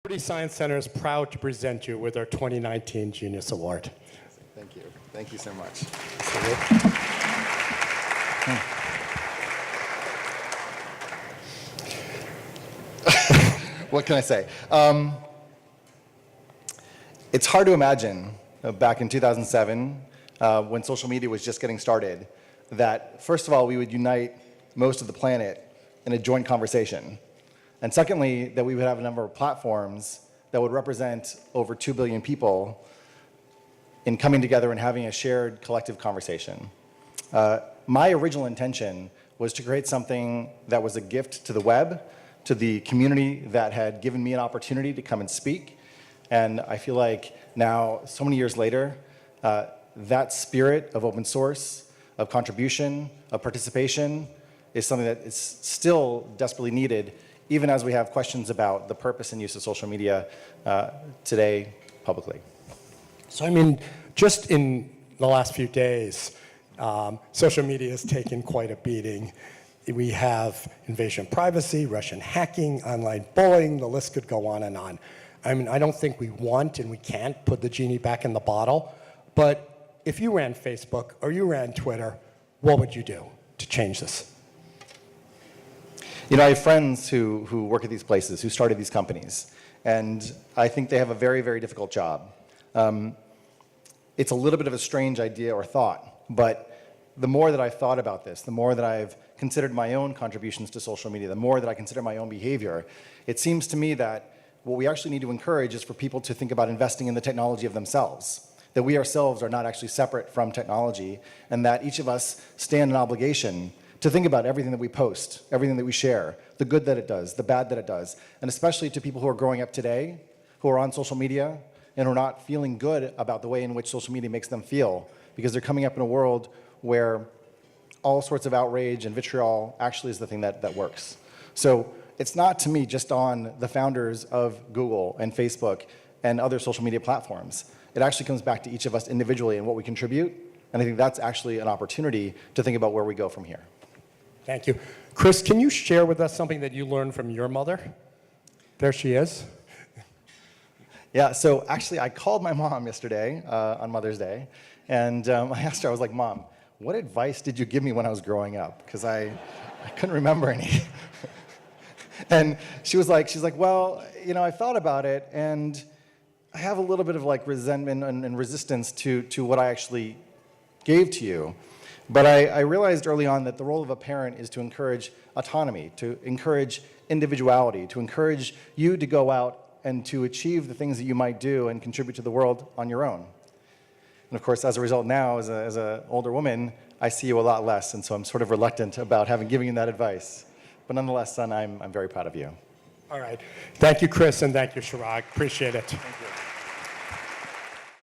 Liberty Science Center is proud to present you with our 2019 Genius Award. Thank you. Thank you so much. What can I say? It's hard to imagine back in 2007, when social media was just getting started, that first of all, we would unite most of the planet in a joint conversation. And secondly, that we would have a number of platforms that would represent over 2 billion people in coming together and having a shared collective conversation. My original intention was to create something that was a gift to the web, to the community that had given me an opportunity to come and speak. And I feel like now, so many years later, that spirit of open source, of contribution, of participation is something that is still desperately needed, even as we have questions about the purpose and use of social media today publicly. So, I mean, just in the last few days, social media has taken quite a beating. We have invasion of privacy, Russian hacking, online bullying, the list could go on and on. I mean, I don't think we want and we can't put the genie back in the bottle, but if you ran Facebook or you ran Twitter, what would you do to change this? You know, I have friends who work at these places, who started these companies, and I think they have a very, very difficult job. It's a little bit of a strange idea or thought, but the more that I've thought about this, the more that I've considered my own contributions to social media, the more that I consider my own behavior, it seems to me that what we actually need to encourage is for people to think about investing in the technology of themselves, that we ourselves are not actually separate from technology, and that each of us stand an obligation to think about everything that we post, everything that we share, the good that it does, the bad that it does, and especially to people who are growing up today, who are on social media, and who are not feeling good about the way in which social media makes them feel, because they're coming up in a world where all sorts of outrage and vitriol actually is the thing that works. So it's not, to me, just on the founders of Google and Facebook and other social media platforms. It actually comes back to each of us individually and what we contribute, and I think that's actually an opportunity to think about where we go from here. Thank you. Chris, can you share with us something that you learned from your mother? There she is. Yeah, so actually I called my mom yesterday on Mother's Day, and I asked her, I was like, Mom, what advice did you give me when I was growing up? Because I couldn't remember any. And she's like, well, you know, I thought about it, and I have a little bit of like resentment and resistance to what I actually gave to you. But I realized early on that the role of a parent is to encourage autonomy, to encourage individuality, to encourage you to go out and to achieve the things that you might do and contribute to the world on your own. And of course, as a result now, as an older woman, I see you a lot less, and so I'm sort of reluctant about giving you that advice. But nonetheless, son, I'm very proud of you. All right. Thank you, Chris, and thank you, Chirag. Appreciate it. Thank you.